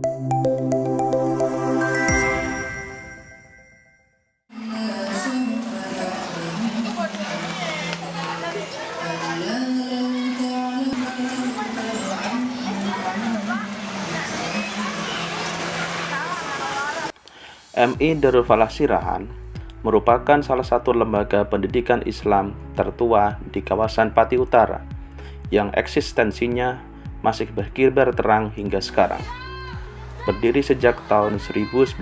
MI Darul Falah Sirahan merupakan salah satu lembaga pendidikan Islam tertua di kawasan Pati Utara yang eksistensinya masih berkibar terang hingga sekarang. Berdiri sejak tahun 1930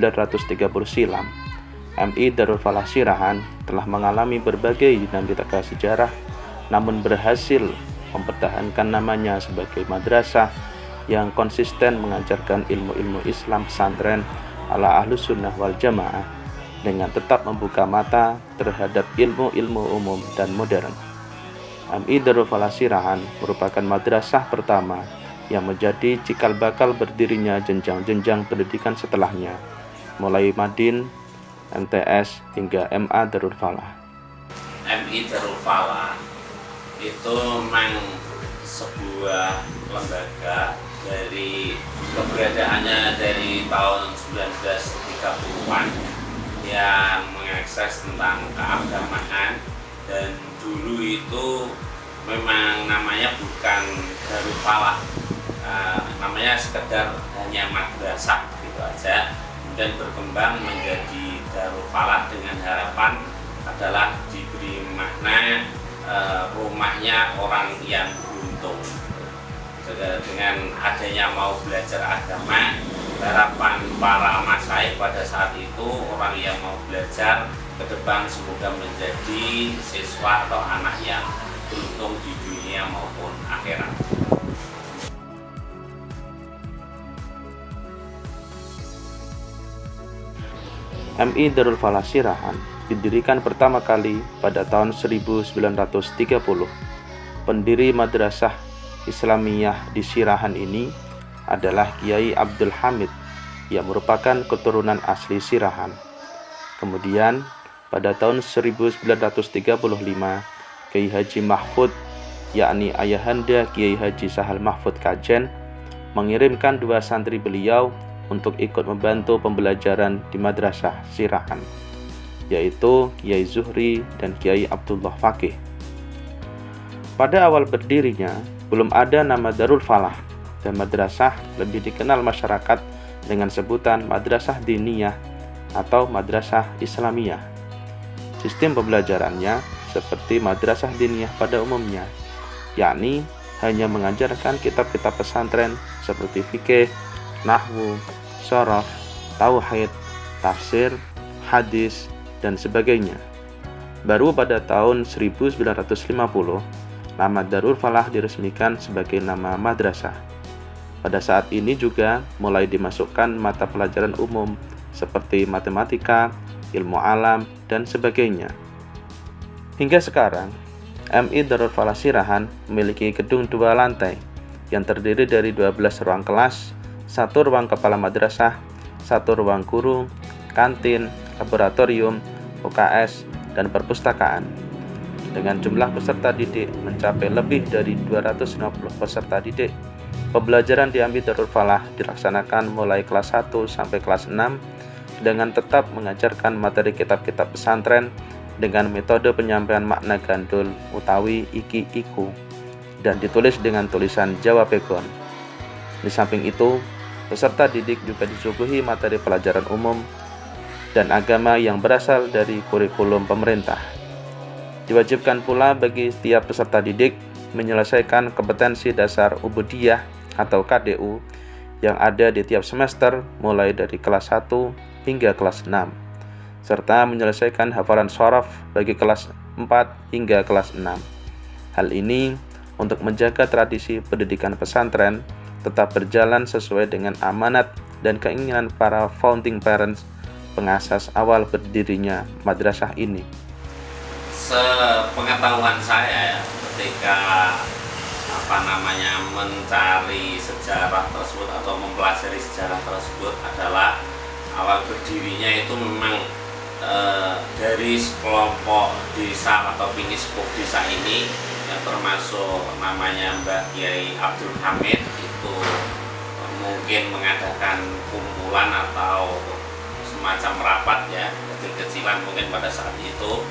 silam, MI Darul Falah Sirahan telah mengalami berbagai dinamika sejarah, namun berhasil mempertahankan namanya sebagai madrasah yang konsisten mengajarkan ilmu-ilmu Islam pesantren ala Ahlus Sunnah wal Jamaah dengan tetap membuka mata terhadap ilmu-ilmu umum dan modern. MI Darul Falah Sirahan merupakan madrasah pertama yang menjadi cikal bakal berdirinya jenjang-jenjang pendidikan setelahnya, mulai Madin, MTS hingga MA Darul Falah. MI Darul Falah itu memang sebuah lembaga dari keberadaannya dari tahun 1930-an yang mengakses tentang keagamaan, dan dulu itu memang namanya bukan Darul Falah, namanya sekedar hanya madrasah gitu aja, dan berkembang menjadi Darul Falah dengan harapan adalah diberi makna rumahnya orang yang beruntung. Dengan adanya mau belajar agama, harapan para masyayikh pada saat itu orang yang mau belajar ke depan semoga menjadi siswa atau anak yang beruntung di dunia maupun akhirat. MI Darul Falah Sirahan didirikan pertama kali pada tahun 1930. Pendiri madrasah Islamiyah di Sirahan ini adalah Kiai Abdul Hamid yang merupakan keturunan asli Sirahan. Kemudian pada tahun 1935 Kiai Haji Mahfud, yakni ayahanda Kiai Haji Sahal Mahfud Kajen, mengirimkan dua santri beliau untuk ikut membantu pembelajaran di madrasah Sirahan, yaitu Kiai Zuhri dan Kiai Abdullah Fakih. Pada awal berdirinya belum ada nama Darul Falah, dan madrasah lebih dikenal masyarakat dengan sebutan Madrasah Diniyah atau Madrasah Islamiyah. Sistem pembelajarannya seperti Madrasah Diniyah pada umumnya, yakni hanya mengajarkan kitab-kitab pesantren seperti fikih, nahwu, sharaf, tauhid, tafsir, hadis, dan sebagainya. Baru pada tahun 1950 nama Darul Falah diresmikan sebagai nama madrasah. Pada saat ini juga mulai dimasukkan mata pelajaran umum seperti matematika, ilmu alam, dan sebagainya. Hingga sekarang, MI Darul Falah Sirahan memiliki gedung 2 lantai yang terdiri dari 12 ruang kelas, 1 ruang kepala madrasah, 1 ruang guru, kantin, laboratorium, UKS, dan perpustakaan. Dengan jumlah peserta didik mencapai lebih dari 250 peserta didik, pembelajaran di MI Darul Falah dilaksanakan mulai kelas 1 sampai kelas 6 dengan tetap mengajarkan materi kitab-kitab pesantren dengan metode penyampaian makna gandul utawi iki iku dan ditulis dengan tulisan Jawa Pegon. Di samping itu, peserta didik juga disuguhi materi pelajaran umum dan agama yang berasal dari kurikulum pemerintah. Diwajibkan pula bagi setiap peserta didik menyelesaikan kompetensi dasar ubudiyah atau KDU yang ada di tiap semester mulai dari kelas 1 hingga kelas 6, serta menyelesaikan hafalan sharaf bagi kelas 4 hingga kelas 6. Hal ini untuk menjaga tradisi pendidikan pesantren tetap berjalan sesuai dengan amanat dan keinginan para founding parents, pengasas awal berdirinya madrasah ini. Sepengetahuan saya ketika mencari sejarah tersebut atau mempelajari sejarah tersebut adalah awal berdirinya itu memang dari sekelompok desa atau pengisup desa ini yang termasuk namanya Mbah Kiai Abdul Hamid itu mungkin mengadakan kumpulan atau semacam rapat ya kecil-kecilan mungkin pada saat itu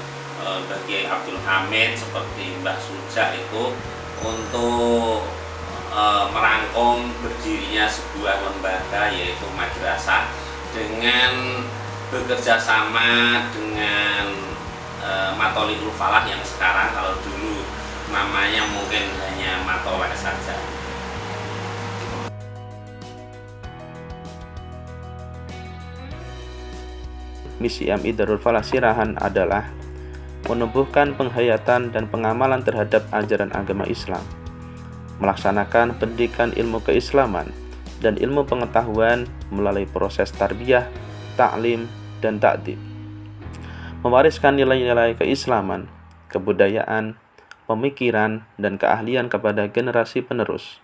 bagi Abdul Hamid seperti Mbah Suja itu untuk merangkum berdirinya sebuah lembaga yaitu madrasah dengan bekerja sama dengan Matoliul Falah yang sekarang, kalau dulu namanya mungkin hanya Matolek saja. Misi MI Darul Falah Sirahan adalah menumbuhkan penghayatan dan pengamalan terhadap ajaran agama Islam, melaksanakan pendidikan ilmu keislaman dan ilmu pengetahuan melalui proses tarbiyah, ta'lim, dan ta'dib, mewariskan nilai-nilai keislaman, kebudayaan, pemikiran, dan keahlian kepada generasi penerus,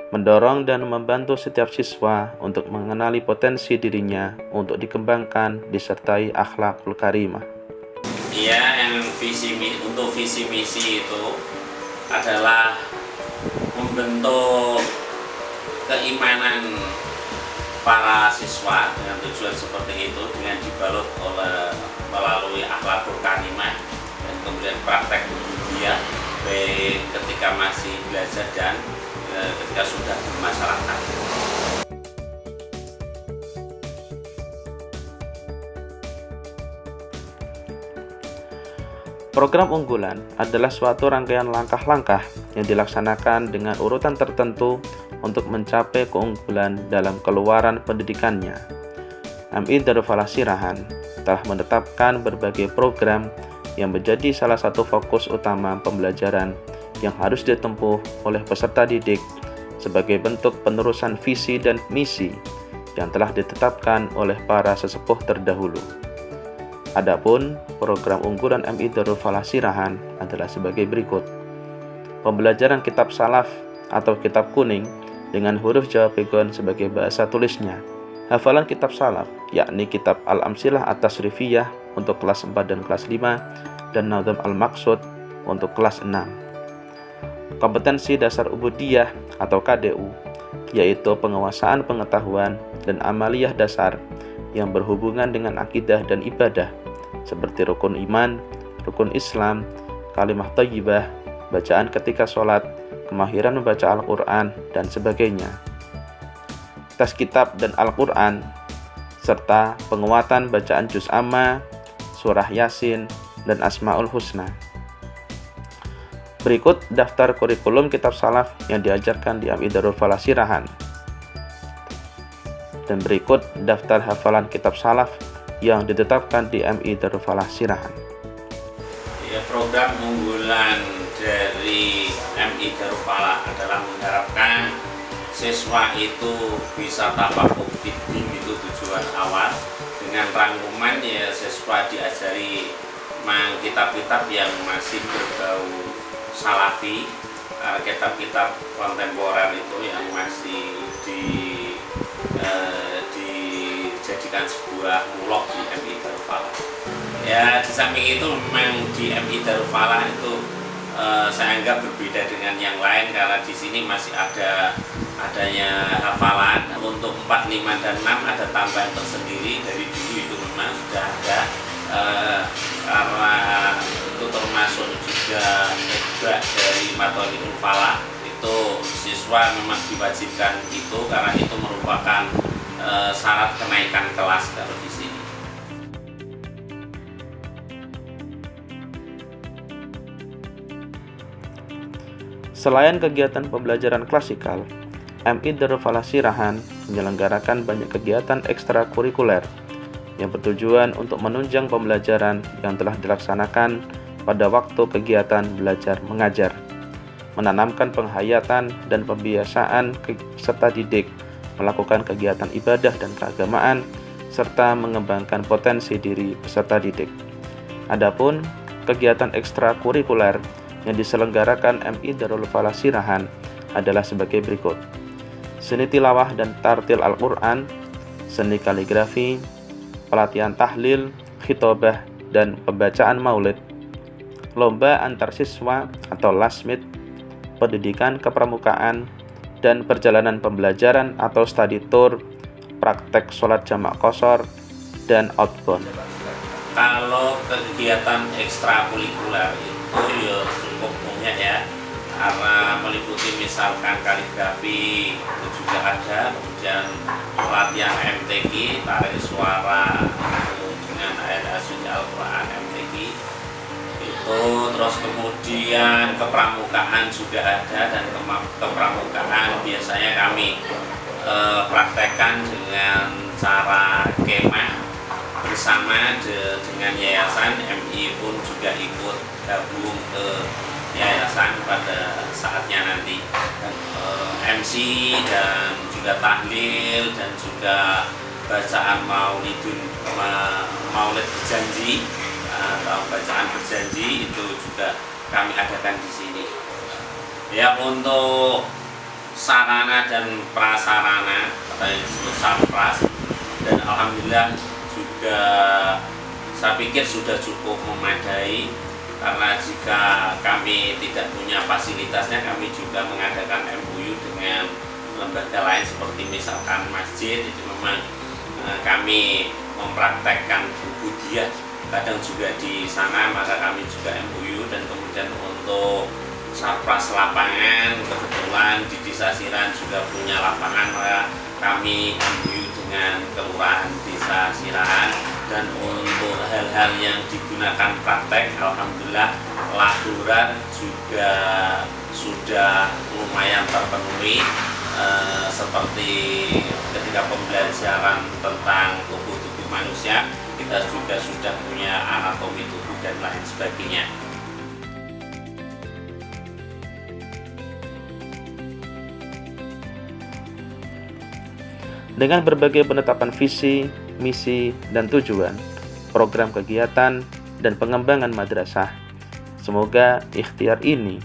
mendorong dan membantu setiap siswa untuk mengenali potensi dirinya untuk dikembangkan disertai akhlakul karimah. Ya, untuk visi misi itu adalah membentuk keimanan para siswa dengan tujuan seperti itu, dengan dibalut melalui akhlakul karimah dan kemudian praktek budaya baik ketika masih belajar dan ketika sudah bermasyarakat. Program unggulan adalah suatu rangkaian langkah-langkah yang dilaksanakan dengan urutan tertentu untuk mencapai keunggulan dalam keluaran pendidikannya. MI Darul Falah Sirahan telah menetapkan berbagai program yang menjadi salah satu fokus utama pembelajaran yang harus ditempuh oleh peserta didik sebagai bentuk penerusan visi dan misi yang telah ditetapkan oleh para sesepuh terdahulu. Adapun program unggulan MI Darul Falah Sirahan adalah sebagai berikut. Pembelajaran kitab salaf atau kitab kuning dengan huruf Jawa Pegon sebagai bahasa tulisnya. Hafalan kitab salaf, yakni kitab Al-Amsilah At-Tasrifiyah untuk kelas 4 dan kelas 5 dan Nazm Al-Maqsud untuk kelas 6. Kompetensi dasar ubudiyah atau KDU, yaitu penguasaan pengetahuan dan amaliyah dasar yang berhubungan dengan akidah dan ibadah seperti rukun iman, rukun Islam, kalimah thayyibah, bacaan ketika sholat, kemahiran membaca Al-Quran, dan sebagainya. Tes kitab dan Al-Quran, serta penguatan bacaan juz amma, surah Yasin, dan Asmaul Husna. Berikut daftar kurikulum kitab salaf yang diajarkan di MI Darul Falah Sirahan. Dan berikut daftar hafalan kitab salaf yang ditetapkan di MI Darul Falah Sirahan. Ya, program unggulan dari MI Darul Falah adalah mengharapkan siswa itu bisa tafakuh fiddin, itu tujuan awal. Dengan rangkuman ya siswa diajari kitab-kitab yang masih berbau salafi, kitab-kitab kontemporer itu yang masih dijadikan sebuah mulok di MI Darul Falah. Ya, di samping itu memang di MI Darul Falah itu saya anggap berbeda dengan yang lain karena di sini masih adanya hafalan untuk 4, 5, dan 6 ada tambahan tersendiri. Dari dulu itu memang sudah ada karena itu termasuk juga hebat dari Matoliul Falah. Itu siswa memang diwajibkan itu karena itu merupakan syarat kenaikan kelas kalau di sini. Selain kegiatan pembelajaran klasikal, MI Darul Falah Sirahan menyelenggarakan banyak kegiatan ekstrakurikuler yang bertujuan untuk menunjang pembelajaran yang telah dilaksanakan pada waktu kegiatan belajar mengajar, menanamkan penghayatan dan pembiasaan peserta didik, melakukan kegiatan ibadah dan keagamaan, serta mengembangkan potensi diri peserta didik. Adapun kegiatan ekstrakurikuler yang diselenggarakan MI Darul Falah Sirahan adalah sebagai berikut: seni tilawah dan tartil Al-Quran, seni kaligrafi, pelatihan tahlil, khitobah, dan pembacaan maulid, lomba antar siswa atau lasmid, pendidikan kepramukaan, dan perjalanan pembelajaran atau study tour, praktek sholat jamak qashar, dan outbound. Kalau kegiatan ekstrakurikuler itu ya cukup banyak ya, karena meliputi misalkan kaligrafi itu juga ada, kemudian latihan MTQ, tarik suara dengan ayat suci Al-Quran MTQ itu, terus kemudian kepramukaan juga ada, dan kepramukaan biasanya kami praktekkan dengan cara kemah bersama dengan yayasan. MI pun juga ikut gabung ke yayasan pada saatnya nanti, dan MC dan juga tahlil dan juga bacaan maulid berjanji atau bacaan berjanji itu juga kami adakan di sini. Ya, untuk sarana dan prasarana atau yang disebut sarpras, dan alhamdulillah juga saya pikir sudah cukup memadai, karena jika kami tidak punya fasilitasnya, kami juga mengadakan MOU dengan lembaga lain seperti misalkan masjid. Itu memang kami mempraktekkan ubudiyah kadang juga di sana, maka kami juga MOU. Dan kemudian untuk sarpras lapangan, kebetulan di Desa Sirahan juga punya lapangan, maka kami MOU dengan Kelurahan Desa Sirahan. Dan untuk hal-hal yang digunakan praktek, alhamdulillah laborat juga sudah lumayan terpenuhi, seperti ketika pembelajaran tentang tubuh manusia, kita juga sudah punya anatomi tubuh dan lain sebagainya. Dengan berbagai penetapan visi, misi, dan tujuan, program kegiatan, dan pengembangan madrasah, semoga ikhtiar ini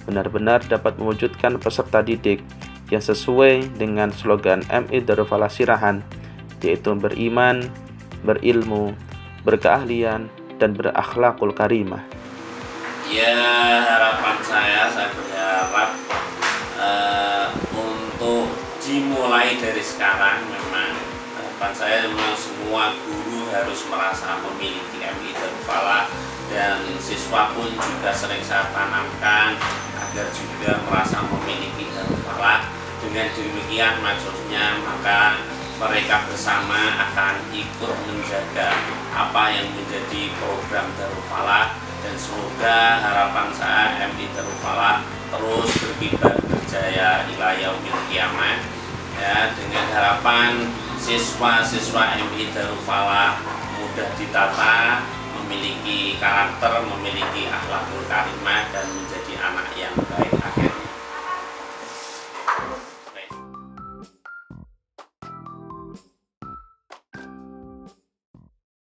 benar-benar dapat mewujudkan peserta didik yang sesuai dengan slogan MI Darul Falah Sirahan, yaitu beriman, berilmu, berkeahlian, dan berakhlakul karimah. Ya, harapan saya berharap untuk dimulai dari sekarang. Memang harapan saya memang semua guru harus merasa memiliki MI Darul Falah, dan siswa pun juga sering saya tanamkan agar juga merasa memiliki Darul Falah. Dengan demikian maksudnya maka mereka bersama akan ikut menjaga apa yang menjadi program Darul Falah, dan semoga harapan saya MI Darul Falah terus berkibar berjaya ila yaumil qiyamah, ya, dengan harapan siswa-siswa MI Darul Falah mudah ditata, memiliki karakter, memiliki akhlakul karimah, dan